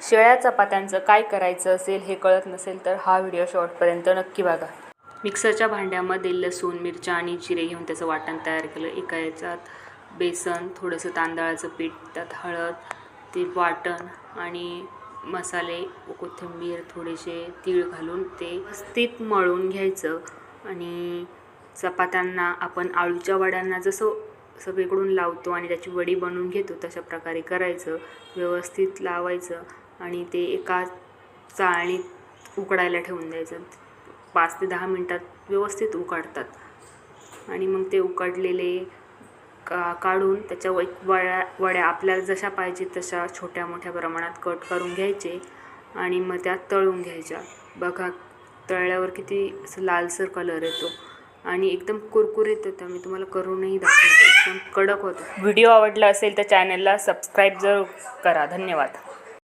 शेळ्या चपात्यांचं काय करायचं असेल हे कळत नसेल तर हा व्हिडिओ शेवटपर्यंत नक्की बघा। मिक्सरच्या भांड्यामध्ये लसूण, मिरच्या आणि जिरे घेऊन त्याचं वाटण तयार केलं। एका याच्यात बेसन, थोडंसं तांदळाचं पीठ, त्यात हळद, ते वाटण आणि मसाले, कोथिंबीर, थोडेसे तीळ घालून ते व्यवस्थित मळून घ्यायचं। आणि चपात्यांना आपण आळूच्या वड्यांना जसं सगळीकडून लावतो आणि त्याची वडी बनवून घेतो तशा प्रकारे करायचं। व्यवस्थित लावायचं आणि ते एका चाळणीत उकडायला ठेवून द्यायचं। 5 ते 10 मिनटात व्यवस्थित उकडतात आणि मग ते उकडलेले काढून त्याच्या वड्या आपल्याला जशा पाहिजे तशा छोट्या मोठ्या प्रमाणात कट करून घ्यायचे आणि मग त्यात तळून घ्यायच्या। बघा तळल्यावर किती लालसर कलर येतो आणि एकदम कुरकुरीत होतं। मी तुम्हाला करूनही दाखवते, एकदम कडक होतं। व्हिडिओ आवडला असेल तर चॅनलला सबस्क्राईब जरूर करा। धन्यवाद।